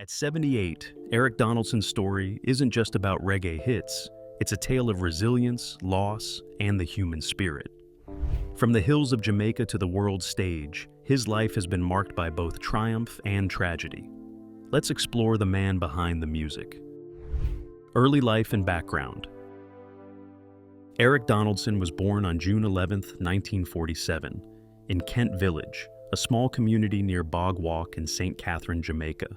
At 78, Eric Donaldson's story isn't just about reggae hits, it's a tale of resilience, loss, and the human spirit. From the hills of Jamaica to the world stage, his life has been marked by both triumph and tragedy. Let's explore the man behind the music. Early life and background. Eric Donaldson was born on June 11, 1947, in Kent Village, a small community near Bog Walk in St. Catherine, Jamaica.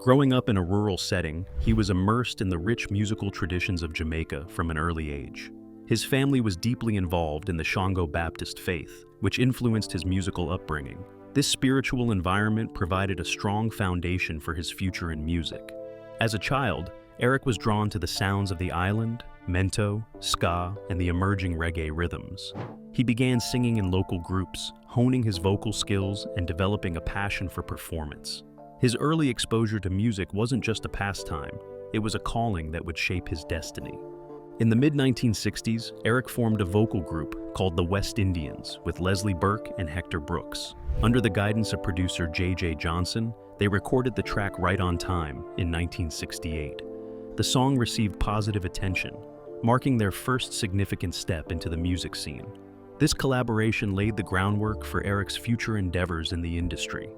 Growing up in a rural setting, he was immersed in the rich musical traditions of Jamaica from an early age. His family was deeply involved in the Shango Baptist faith, which influenced his musical upbringing. This spiritual environment provided a strong foundation for his future in music. As a child, Eric was drawn to the sounds of the island, mento, ska, and the emerging reggae rhythms. He began singing in local groups, honing his vocal skills and developing a passion for performance. His early exposure to music wasn't just a pastime, it was a calling that would shape his destiny. In the mid-1960s, Eric formed a vocal group called the West Indians with Leslie Burke and Hector Brooks. Under the guidance of producer J.J. Johnson, they recorded the track Right on Time in 1968. The song received positive attention, marking their first significant step into the music scene. This collaboration laid the groundwork for Eric's future endeavors in the industry.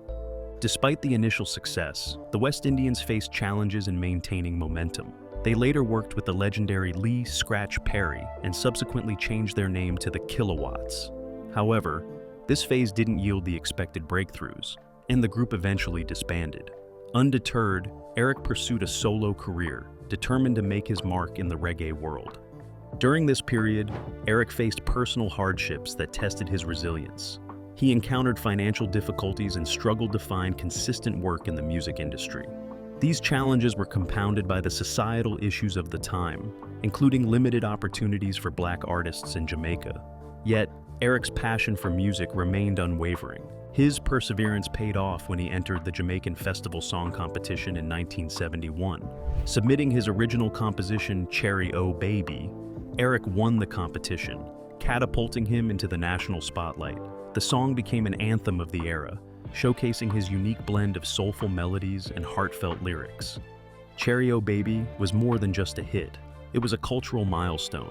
Despite the initial success, the West Indians faced challenges in maintaining momentum. They later worked with the legendary Lee Scratch Perry and subsequently changed their name to the Kilowatts. However, this phase didn't yield the expected breakthroughs, and the group eventually disbanded. Undeterred, Eric pursued a solo career, determined to make his mark in the reggae world. During this period, Eric faced personal hardships that tested his resilience. He encountered financial difficulties and struggled to find consistent work in the music industry. These challenges were compounded by the societal issues of the time, including limited opportunities for Black artists in Jamaica. Yet, Eric's passion for music remained unwavering. His perseverance paid off when he entered the Jamaican Festival Song Competition in 1971. Submitting his original composition, Cherry Oh Baby, Eric won the competition, catapulting him into the national spotlight. The song became an anthem of the era, showcasing his unique blend of soulful melodies and heartfelt lyrics. Cherry Oh Baby was more than just a hit, it was a cultural milestone.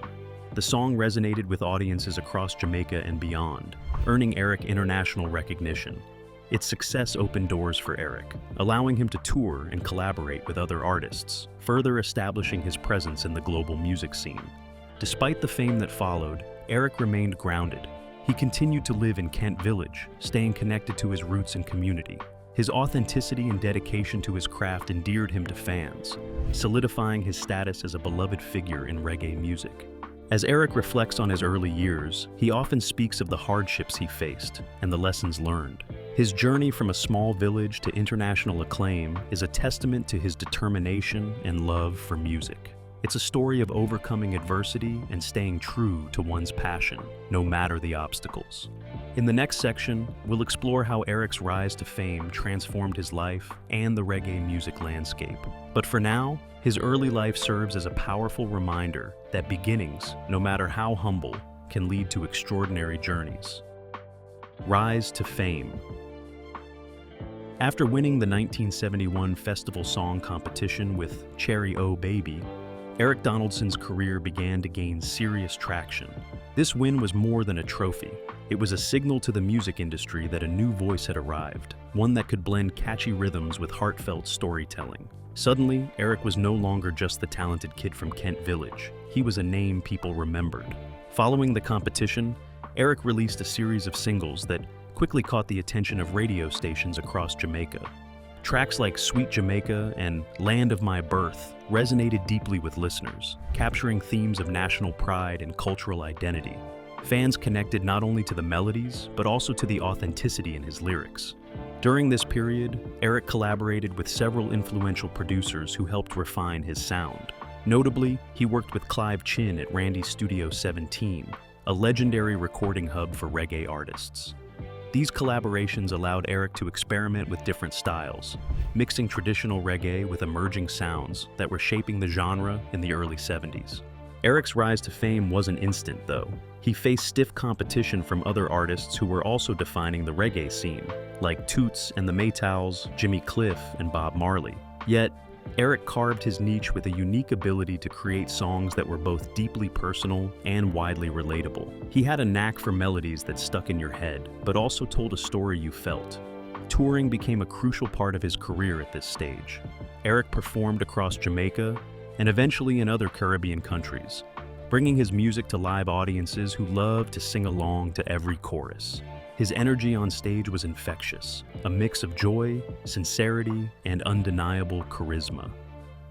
The song resonated with audiences across Jamaica and beyond, earning Eric international recognition. Its success opened doors for Eric, allowing him to tour and collaborate with other artists, further establishing his presence in the global music scene. Despite the fame that followed, Eric remained grounded. He continued to live in Kent Village, staying connected to his roots and community. His authenticity and dedication to his craft endeared him to fans, solidifying his status as a beloved figure in reggae music. As Eric reflects on his early years, he often speaks of the hardships he faced and the lessons learned. His journey from a small village to international acclaim is a testament to his determination and love for music. It's a story of overcoming adversity and staying true to one's passion, no matter the obstacles. In the next section, we'll explore how Eric's rise to fame transformed his life and the reggae music landscape. But for now, his early life serves as a powerful reminder that beginnings, no matter how humble, can lead to extraordinary journeys. Rise to fame. After winning the 1971 Festival Song Competition with Cherry Oh Baby, Eric Donaldson's career began to gain serious traction. This win was more than a trophy. It was a signal to the music industry that a new voice had arrived, one that could blend catchy rhythms with heartfelt storytelling. Suddenly, Eric was no longer just the talented kid from Kent Village. He was a name people remembered. Following the competition, Eric released a series of singles that quickly caught the attention of radio stations across Jamaica. Tracks like Sweet Jamaica and Land of My Birth resonated deeply with listeners, capturing themes of national pride and cultural identity. Fans connected not only to the melodies, but also to the authenticity in his lyrics. During this period, Eric collaborated with several influential producers who helped refine his sound. Notably, he worked with Clive Chin at Randy's Studio 17, a legendary recording hub for reggae artists. These collaborations allowed Eric to experiment with different styles, mixing traditional reggae with emerging sounds that were shaping the genre in the early 70s. Eric's rise to fame wasn't instant, though. He faced stiff competition from other artists who were also defining the reggae scene, like Toots and the Maytals, Jimmy Cliff, and Bob Marley. Yet, Eric carved his niche with a unique ability to create songs that were both deeply personal and widely relatable. He had a knack for melodies that stuck in your head, but also told a story you felt. Touring became a crucial part of his career at this stage. Eric performed across Jamaica and eventually in other Caribbean countries, bringing his music to live audiences who loved to sing along to every chorus. His energy on stage was infectious, a mix of joy, sincerity, and undeniable charisma.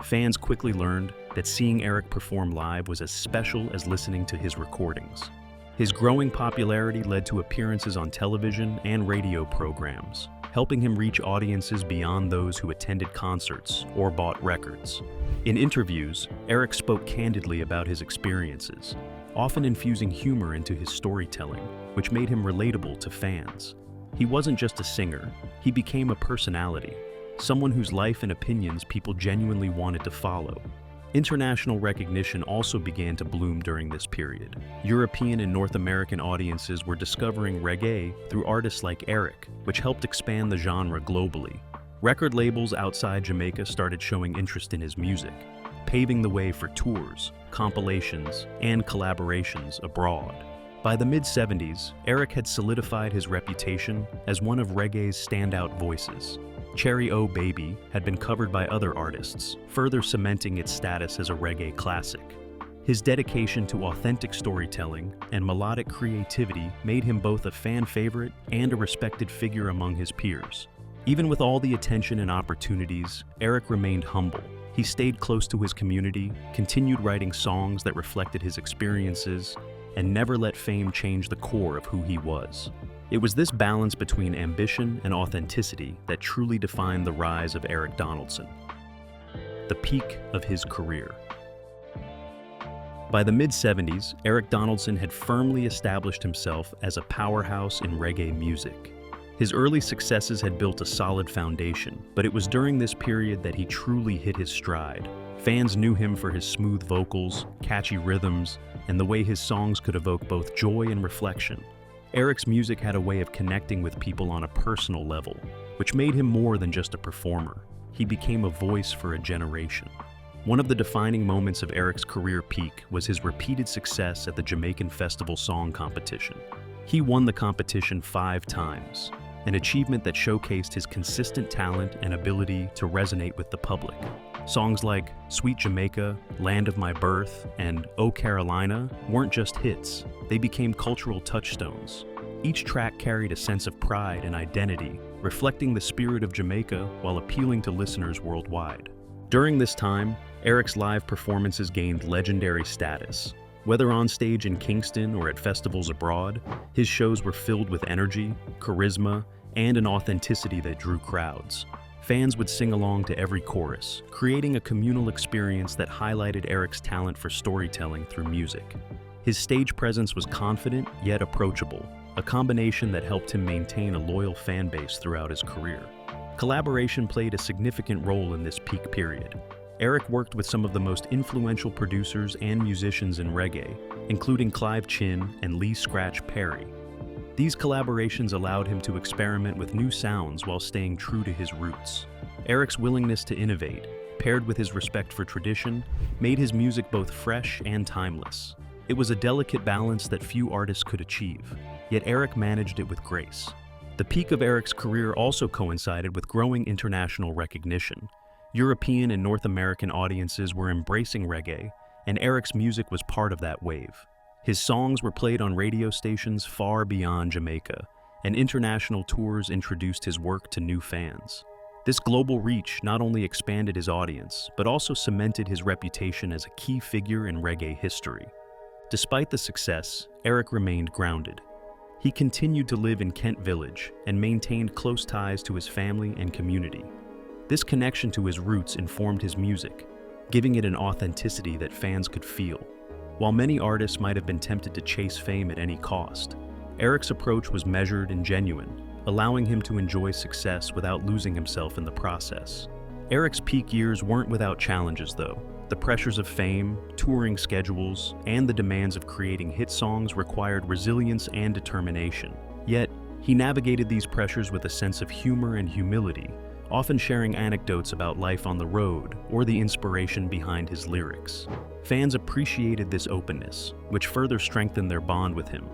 Fans quickly learned that seeing Eric perform live was as special as listening to his recordings. His growing popularity led to appearances on television and radio programs, helping him reach audiences beyond those who attended concerts or bought records. In interviews, Eric spoke candidly about his experiences, often infusing humor into his storytelling, which made him relatable to fans. He wasn't just a singer, he became a personality, someone whose life and opinions people genuinely wanted to follow. International recognition also began to bloom during this period. European and North American audiences were discovering reggae through artists like Eric, which helped expand the genre globally. Record labels outside Jamaica started showing interest in his music, paving the way for tours, compilations, and collaborations abroad. By the mid-70s, Eric had solidified his reputation as one of reggae's standout voices. Cherry O Baby had been covered by other artists, further cementing its status as a reggae classic. His dedication to authentic storytelling and melodic creativity made him both a fan favorite and a respected figure among his peers. Even with all the attention and opportunities, Eric remained humble. He stayed close to his community, continued writing songs that reflected his experiences, and never let fame change the core of who he was. It was this balance between ambition and authenticity that truly defined the rise of Eric Donaldson, the peak of his career. By the mid-70s, Eric Donaldson had firmly established himself as a powerhouse in reggae music. His early successes had built a solid foundation, but it was during this period that he truly hit his stride. Fans knew him for his smooth vocals, catchy rhythms, and the way his songs could evoke both joy and reflection. Eric's music had a way of connecting with people on a personal level, which made him more than just a performer. He became a voice for a generation. One of the defining moments of Eric's career peak was his repeated success at the Jamaican Festival Song Competition. He won the competition 5 times, an achievement that showcased his consistent talent and ability to resonate with the public. Songs like Sweet Jamaica, Land of My Birth, and Oh Carolina weren't just hits, they became cultural touchstones. Each track carried a sense of pride and identity, reflecting the spirit of Jamaica while appealing to listeners worldwide. During this time, Eric's live performances gained legendary status. Whether on stage in Kingston or at festivals abroad, his shows were filled with energy, charisma, and an authenticity that drew crowds. Fans would sing along to every chorus, creating a communal experience that highlighted Eric's talent for storytelling through music. His stage presence was confident yet approachable, a combination that helped him maintain a loyal fan base throughout his career. Collaboration played a significant role in this peak period. Eric worked with some of the most influential producers and musicians in reggae, including Clive Chin and Lee Scratch Perry. These collaborations allowed him to experiment with new sounds while staying true to his roots. Eric's willingness to innovate, paired with his respect for tradition, made his music both fresh and timeless. It was a delicate balance that few artists could achieve, yet Eric managed it with grace. The peak of Eric's career also coincided with growing international recognition. European and North American audiences were embracing reggae, and Eric's music was part of that wave. His songs were played on radio stations far beyond Jamaica, and international tours introduced his work to new fans. This global reach not only expanded his audience, but also cemented his reputation as a key figure in reggae history. Despite the success, Eric remained grounded. He continued to live in Kent Village and maintained close ties to his family and community. This connection to his roots informed his music, giving it an authenticity that fans could feel. While many artists might have been tempted to chase fame at any cost, Eric's approach was measured and genuine, allowing him to enjoy success without losing himself in the process. Eric's peak years weren't without challenges, though. The The pressures of fame, touring schedules, and the demands of creating hit songs required resilience and determination. Yet, he navigated these pressures with a sense of humor and humility, often sharing anecdotes about life on the road or the inspiration behind his lyrics. Fans appreciated this openness, which further strengthened their bond with him.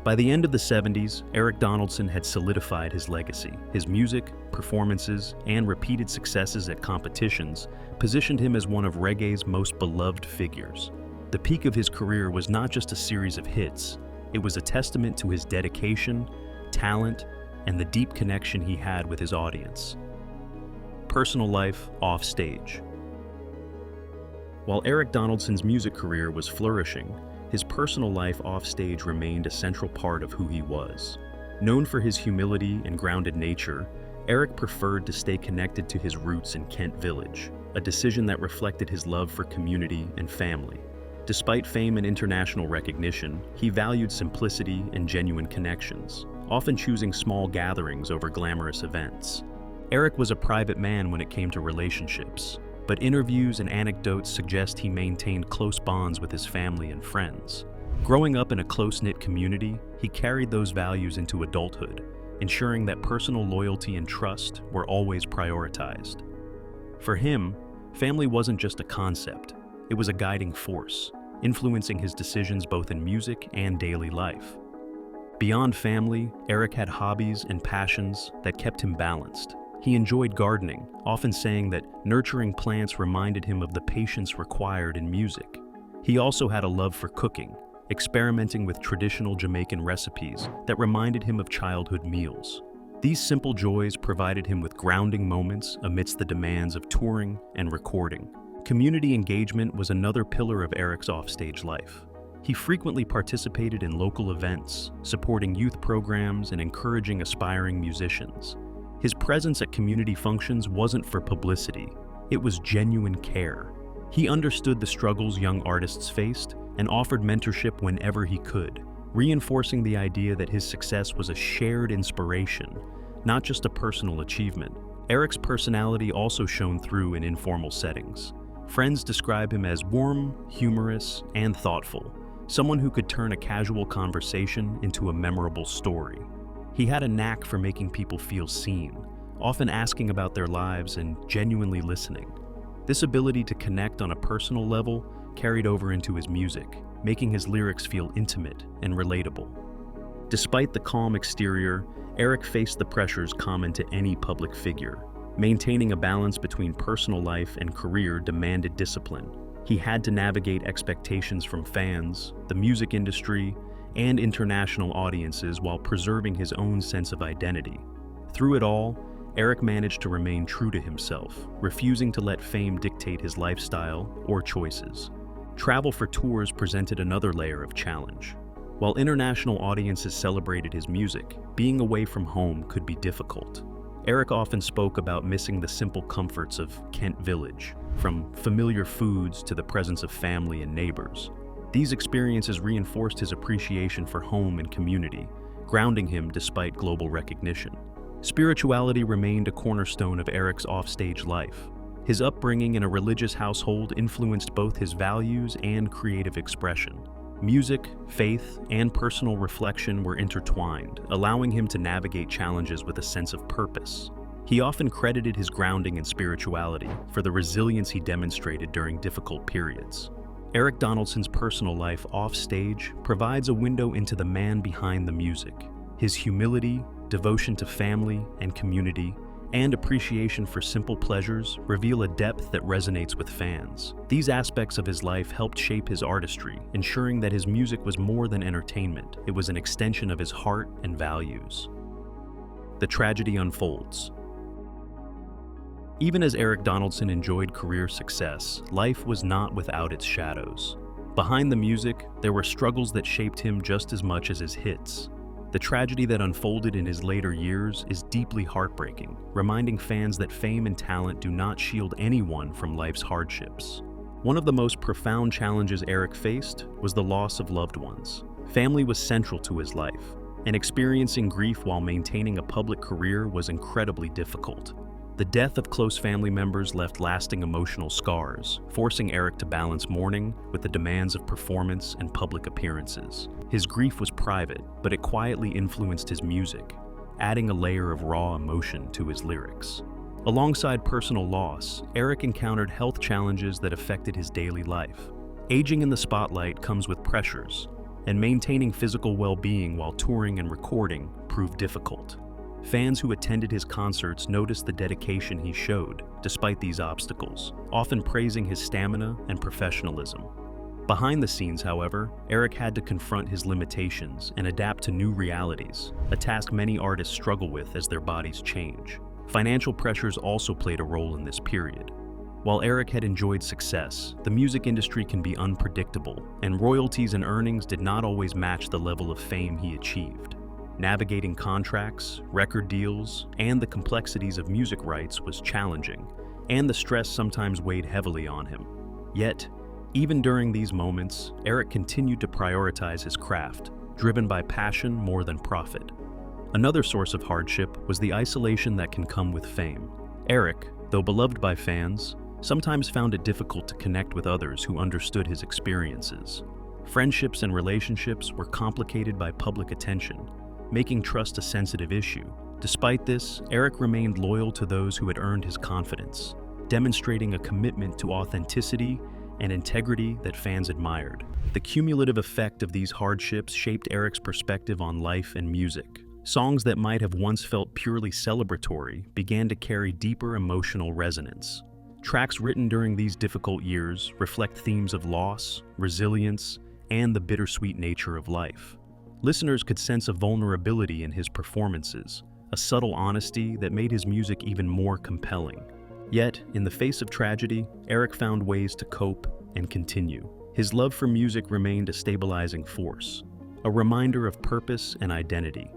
By the end of the 70s, Eric Donaldson had solidified his legacy. His music, performances, and repeated successes at competitions positioned him as one of reggae's most beloved figures. The peak of his career was not just a series of hits, it was a testament to his dedication, talent, and the deep connection he had with his audience. Personal life offstage. While Eric Donaldson's music career was flourishing, his personal life offstage remained a central part of who he was. Known for his humility and grounded nature, Eric preferred to stay connected to his roots in Kent Village, a decision that reflected his love for community and family. Despite fame and international recognition, he valued simplicity and genuine connections, often choosing small gatherings over glamorous events. Eric was a private man when it came to relationships, but interviews and anecdotes suggest he maintained close bonds with his family and friends. Growing up in a close-knit community, he carried those values into adulthood, ensuring that personal loyalty and trust were always prioritized. For him, family wasn't just a concept, it was a guiding force, influencing his decisions both in music and daily life. Beyond family, Eric had hobbies and passions that kept him balanced. He enjoyed gardening, often saying that nurturing plants reminded him of the patience required in music. He also had a love for cooking, experimenting with traditional Jamaican recipes that reminded him of childhood meals. These simple joys provided him with grounding moments amidst the demands of touring and recording. Community engagement was another pillar of Eric's offstage life. He frequently participated in local events, supporting youth programs and encouraging aspiring musicians. His presence at community functions wasn't for publicity, it was genuine care. He understood the struggles young artists faced and offered mentorship whenever he could, reinforcing the idea that his success was a shared inspiration, not just a personal achievement. Eric's personality also shone through in informal settings. Friends describe him as warm, humorous, and thoughtful, someone who could turn a casual conversation into a memorable story. He had a knack for making people feel seen, often asking about their lives and genuinely listening. This ability to connect on a personal level carried over into his music, making his lyrics feel intimate and relatable. Despite the calm exterior, Eric faced the pressures common to any public figure. Maintaining a balance between personal life and career demanded discipline. He had to navigate expectations from fans, the music industry, and international audiences while preserving his own sense of identity. Through it all, Eric managed to remain true to himself, refusing to let fame dictate his lifestyle or choices. Travel for tours presented another layer of challenge. While international audiences celebrated his music, being away from home could be difficult. Eric often spoke about missing the simple comforts of Kent Village, from familiar foods to the presence of family and neighbors. These experiences reinforced his appreciation for home and community, grounding him despite global recognition. Spirituality remained a cornerstone of Eric's offstage life. His upbringing in a religious household influenced both his values and creative expression. Music, faith, and personal reflection were intertwined, allowing him to navigate challenges with a sense of purpose. He often credited his grounding in spirituality for the resilience he demonstrated during difficult periods. Eric Donaldson's personal life offstage provides a window into the man behind the music. His humility, devotion to family and community, and appreciation for simple pleasures reveal a depth that resonates with fans. These aspects of his life helped shape his artistry, ensuring that his music was more than entertainment. It was an extension of his heart and values. The tragedy unfolds. Even as Eric Donaldson enjoyed career success, life was not without its shadows. Behind the music, there were struggles that shaped him just as much as his hits. The tragedy that unfolded in his later years is deeply heartbreaking, reminding fans that fame and talent do not shield anyone from life's hardships. One of the most profound challenges Eric faced was the loss of loved ones. Family was central to his life, and experiencing grief while maintaining a public career was incredibly difficult. The death of close family members left lasting emotional scars, forcing Eric to balance mourning with the demands of performance and public appearances. His grief was private, but it quietly influenced his music, adding a layer of raw emotion to his lyrics. Alongside personal loss, Eric encountered health challenges that affected his daily life. Aging in the spotlight comes with pressures, and maintaining physical well-being while touring and recording proved difficult. Fans who attended his concerts noticed the dedication he showed despite these obstacles, often praising his stamina and professionalism. Behind the scenes, however, Eric had to confront his limitations and adapt to new realities, a task many artists struggle with as their bodies change. Financial pressures also played a role in this period. While Eric had enjoyed success, the music industry can be unpredictable, and royalties and earnings did not always match the level of fame he achieved. Navigating contracts, record deals, and the complexities of music rights was challenging, and the stress sometimes weighed heavily on him. Yet, even during these moments, Eric continued to prioritize his craft, driven by passion more than profit. Another source of hardship was the isolation that can come with fame. Eric, though beloved by fans, sometimes found it difficult to connect with others who understood his experiences. Friendships and relationships were complicated by public attention, making trust a sensitive issue. Despite this, Eric remained loyal to those who had earned his confidence, demonstrating a commitment to authenticity and integrity that fans admired. The cumulative effect of these hardships shaped Eric's perspective on life and music. Songs that might have once felt purely celebratory began to carry deeper emotional resonance. Tracks written during these difficult years reflect themes of loss, resilience, and the bittersweet nature of life. Listeners could sense a vulnerability in his performances, a subtle honesty that made his music even more compelling. Yet, in the face of tragedy, Eric found ways to cope and continue. His love for music remained a stabilizing force, a reminder of purpose and identity.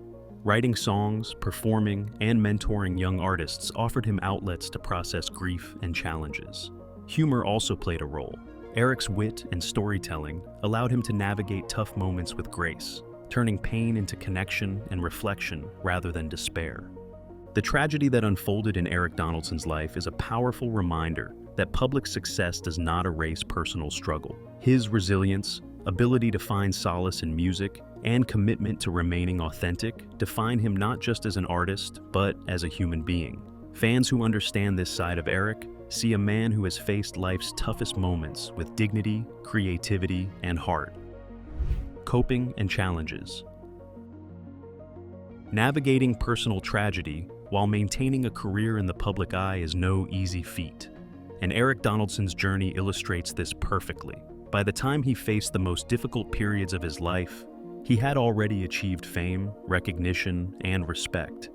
Writing songs, performing, and mentoring young artists offered him outlets to process grief and challenges. Humor also played a role. Eric's wit and storytelling allowed him to navigate tough moments with grace, turning pain into connection and reflection rather than despair. The tragedy that unfolded in Eric Donaldson's life is a powerful reminder that public success does not erase personal struggle. His resilience, ability to find solace in music, and commitment to remaining authentic define him not just as an artist, but as a human being. Fans who understand this side of Eric see a man who has faced life's toughest moments with dignity, creativity, and heart. Coping and challenges. Navigating personal tragedy while maintaining a career in the public eye is no easy feat, and Eric Donaldson's journey illustrates this perfectly. By the time he faced the most difficult periods of his life, he had already achieved fame, recognition, and respect.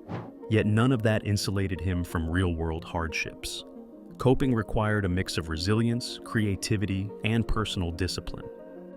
Yet none of that insulated him from real-world hardships. Coping required a mix of resilience, creativity, and personal discipline.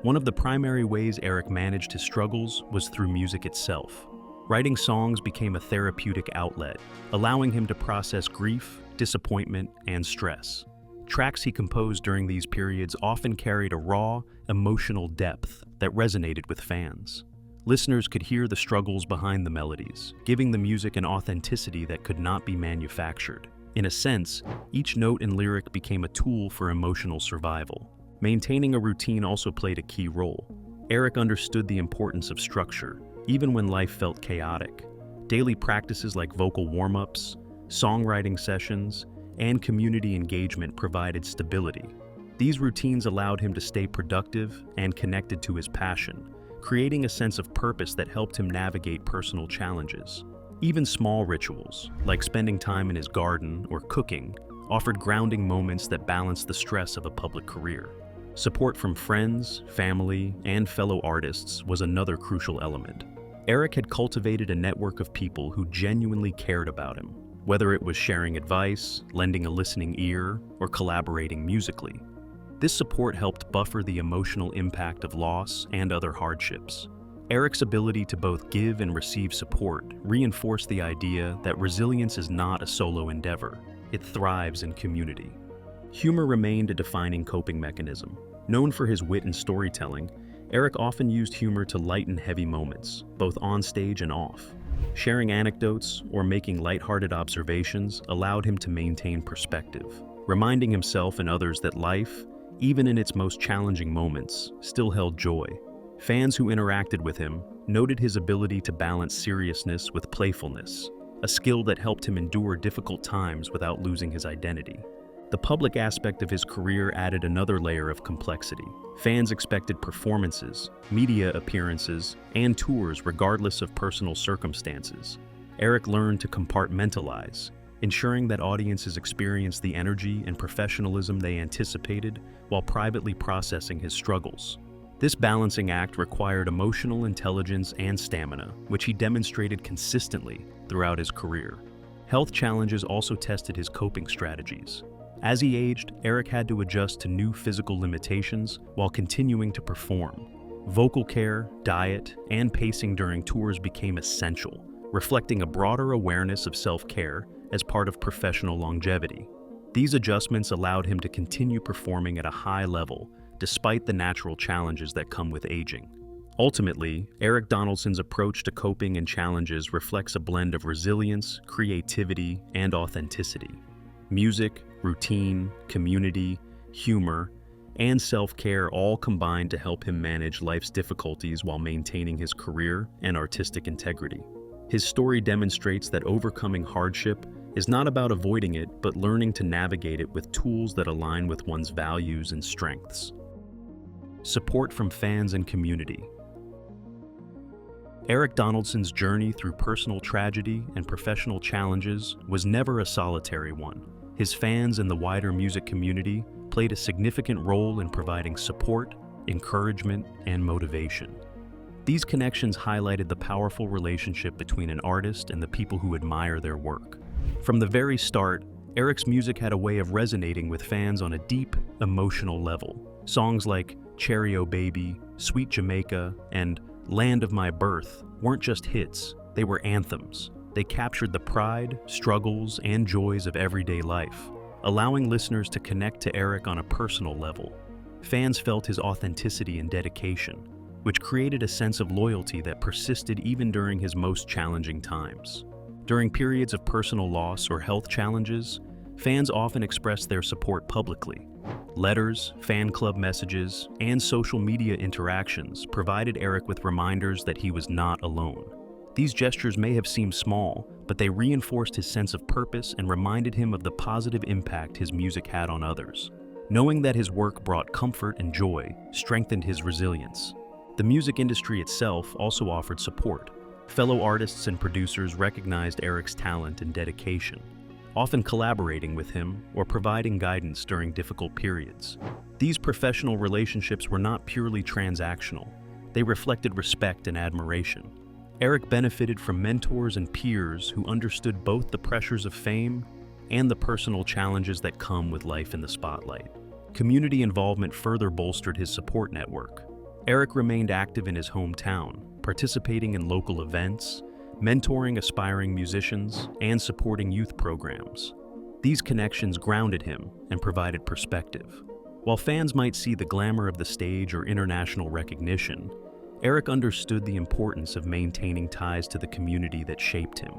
One of the primary ways Eric managed his struggles was through music itself. Writing songs became a therapeutic outlet, allowing him to process grief, disappointment, and stress. Tracks he composed during these periods often carried a raw, emotional depth that resonated with fans. Listeners could hear the struggles behind the melodies, giving the music an authenticity that could not be manufactured. In a sense, each note and lyric became a tool for emotional survival. Maintaining a routine also played a key role. Eric understood the importance of structure, even when life felt chaotic. Daily practices like vocal warm-ups, songwriting sessions, and community engagement provided stability. These routines allowed him to stay productive and connected to his passion, creating a sense of purpose that helped him navigate personal challenges. Even small rituals, like spending time in his garden or cooking, offered grounding moments that balanced the stress of a public career. Support from friends, family, and fellow artists was another crucial element. Eric had cultivated a network of people who genuinely cared about him, whether it was sharing advice, lending a listening ear, or collaborating musically. This support helped buffer the emotional impact of loss and other hardships. Eric's ability to both give and receive support reinforced the idea that resilience is not a solo endeavor. It thrives in community. Humor remained a defining coping mechanism. Known for his wit and storytelling, Eric often used humor to lighten heavy moments, both on stage and off. Sharing anecdotes or making lighthearted observations allowed him to maintain perspective, reminding himself and others that life, even in its most challenging moments, still held joy. Fans who interacted with him noted his ability to balance seriousness with playfulness, a skill that helped him endure difficult times without losing his identity. The public aspect of his career added another layer of complexity. Fans expected performances, media appearances, and tours regardless of personal circumstances. Eric learned to compartmentalize, ensuring that audiences experienced the energy and professionalism they anticipated while privately processing his struggles. This balancing act required emotional intelligence and stamina, which he demonstrated consistently throughout his career. Health challenges also tested his coping strategies. As he aged, Eric had to adjust to new physical limitations while continuing to perform. Vocal care, diet, and pacing during tours became essential, reflecting a broader awareness of self-care as part of professional longevity. These adjustments allowed him to continue performing at a high level, despite the natural challenges that come with aging. Ultimately, Eric Donaldson's approach to coping and challenges reflects a blend of resilience, creativity, and authenticity. Music, routine, community, humor, and self-care all combined to help him manage life's difficulties while maintaining his career and artistic integrity. His story demonstrates that overcoming hardship is not about avoiding it, but learning to navigate it with tools that align with one's values and strengths. Support from fans and community. Eric Donaldson's journey through personal tragedy and professional challenges was never a solitary one. His fans and the wider music community played a significant role in providing support, encouragement, and motivation. These connections highlighted the powerful relationship between an artist and the people who admire their work. From the very start, Eric's music had a way of resonating with fans on a deep, emotional level. Songs like Cherry O Baby, Sweet Jamaica, and Land of My Birth weren't just hits, they were anthems. They captured the pride, struggles, and joys of everyday life, allowing listeners to connect to Eric on a personal level. Fans felt his authenticity and dedication, which created a sense of loyalty that persisted even during his most challenging times. During periods of personal loss or health challenges, fans often expressed their support publicly. Letters, fan club messages, and social media interactions provided Eric with reminders that he was not alone. These gestures may have seemed small, but they reinforced his sense of purpose and reminded him of the positive impact his music had on others. Knowing that his work brought comfort and joy strengthened his resilience. The music industry itself also offered support. Fellow artists and producers recognized Eric's talent and dedication, often collaborating with him or providing guidance during difficult periods. These professional relationships were not purely transactional. They reflected respect and admiration. Eric benefited from mentors and peers who understood both the pressures of fame and the personal challenges that come with life in the spotlight. Community involvement further bolstered his support network. Eric remained active in his hometown, participating in local events, mentoring aspiring musicians, and supporting youth programs. These connections grounded him and provided perspective. While fans might see the glamour of the stage or international recognition, Eric understood the importance of maintaining ties to the community that shaped him.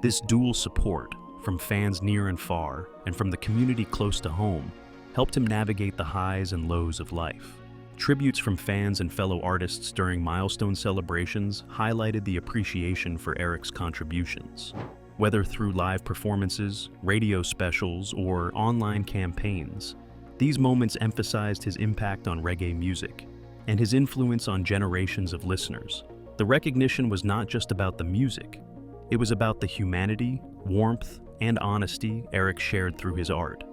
This dual support, from fans near and far, and from the community close to home, helped him navigate the highs and lows of life. Tributes from fans and fellow artists during milestone celebrations highlighted the appreciation for Eric's contributions. Whether through live performances, radio specials, or online campaigns, these moments emphasized his impact on reggae music and his influence on generations of listeners. The recognition was not just about the music, it was about the humanity, warmth, and honesty Eric shared through his art.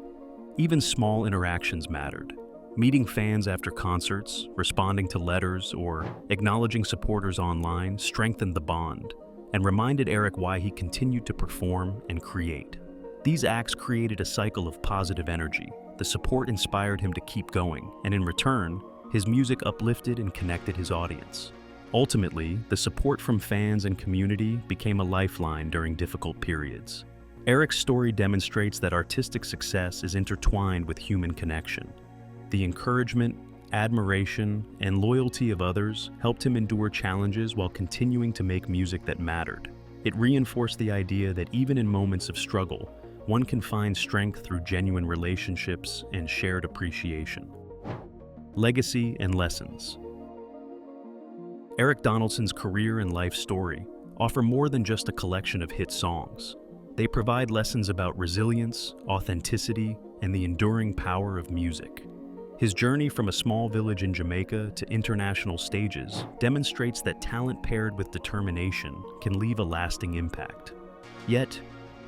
Even small interactions mattered. Meeting fans after concerts, responding to letters, or acknowledging supporters online strengthened the bond and reminded Eric why he continued to perform and create. These acts created a cycle of positive energy. The support inspired him to keep going, and in return, his music uplifted and connected his audience. Ultimately, the support from fans and community became a lifeline during difficult periods. Eric's story demonstrates that artistic success is intertwined with human connection. The encouragement, admiration, and loyalty of others helped him endure challenges while continuing to make music that mattered. It reinforced the idea that even in moments of struggle, one can find strength through genuine relationships and shared appreciation. Legacy and lessons. Eric Donaldson's career and life story offer more than just a collection of hit songs. They provide lessons about resilience, authenticity, and the enduring power of music. His journey from a small village in Jamaica to international stages demonstrates that talent paired with determination can leave a lasting impact. Yet,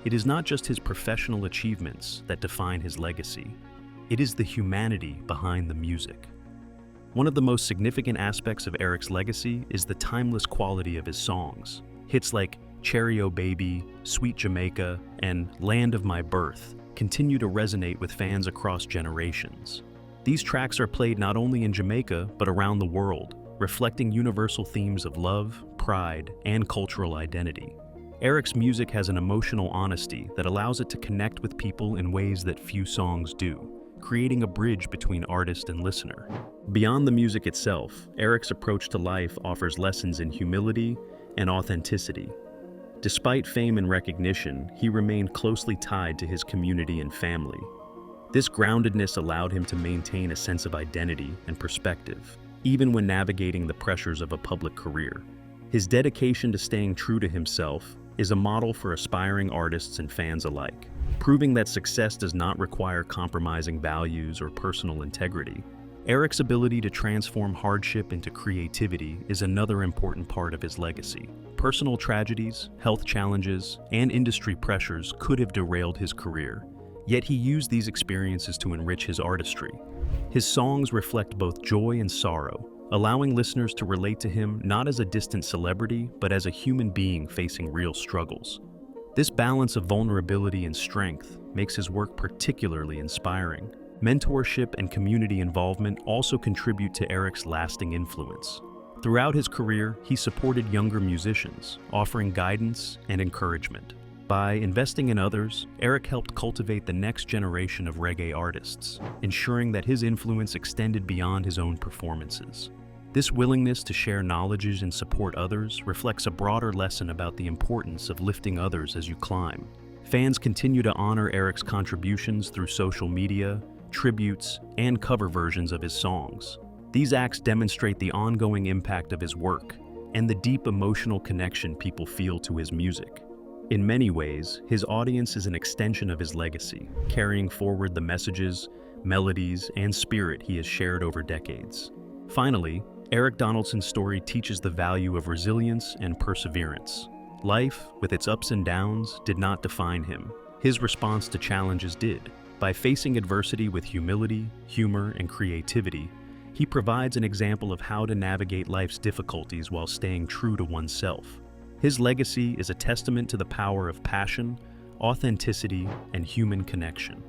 it is not just his professional achievements that define his legacy. It is the humanity behind the music. One of the most significant aspects of Eric's legacy is the timeless quality of his songs. Hits like Cherry O Baby, Sweet Jamaica, and Land of My Birth continue to resonate with fans across generations. These tracks are played not only in Jamaica, but around the world, reflecting universal themes of love, pride, and cultural identity. Eric's music has an emotional honesty that allows it to connect with people in ways that few songs do, creating a bridge between artist and listener. Beyond the music itself, Eric's approach to life offers lessons in humility and authenticity. Despite fame and recognition, he remained closely tied to his community and family. This groundedness allowed him to maintain a sense of identity and perspective, even when navigating the pressures of a public career. His dedication to staying true to himself is a model for aspiring artists and fans alike, proving that success does not require compromising values or personal integrity. Eric's ability to transform hardship into creativity is another important part of his legacy. Personal tragedies, health challenges, and industry pressures could have derailed his career, yet he used these experiences to enrich his artistry. His songs reflect both joy and sorrow, allowing listeners to relate to him not as a distant celebrity, but as a human being facing real struggles. This balance of vulnerability and strength makes his work particularly inspiring. Mentorship and community involvement also contribute to Eric's lasting influence. Throughout his career, he supported younger musicians, offering guidance and encouragement. By investing in others, Eric helped cultivate the next generation of reggae artists, ensuring that his influence extended beyond his own performances. This willingness to share knowledge and support others reflects a broader lesson about the importance of lifting others as you climb. Fans continue to honor Eric's contributions through social media, tributes, and cover versions of his songs. These acts demonstrate the ongoing impact of his work and the deep emotional connection people feel to his music. In many ways, his audience is an extension of his legacy, carrying forward the messages, melodies, and spirit he has shared over decades. Finally, Eric Donaldson's story teaches the value of resilience and perseverance. Life, with its ups and downs, did not define him. His response to challenges did. By facing adversity with humility, humor, and creativity, he provides an example of how to navigate life's difficulties while staying true to oneself. His legacy is a testament to the power of passion, authenticity, and human connection.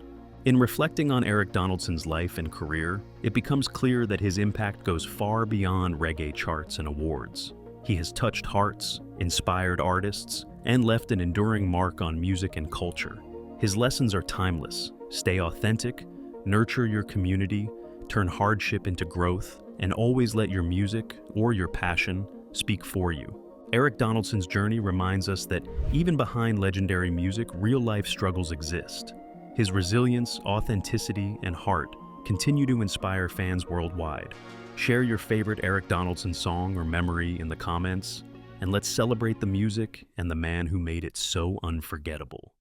In reflecting on Eric Donaldson's life and career, it becomes clear that his impact goes far beyond reggae charts and awards. He has touched hearts, inspired artists, and left an enduring mark on music and culture. His lessons are timeless. Stay authentic, nurture your community, turn hardship into growth, and always let your music or your passion speak for you. Eric Donaldson's journey reminds us that even behind legendary music, real-life struggles exist. His resilience, authenticity, and heart continue to inspire fans worldwide. Share your favorite Eric Donaldson song or memory in the comments, and let's celebrate the music and the man who made it so unforgettable.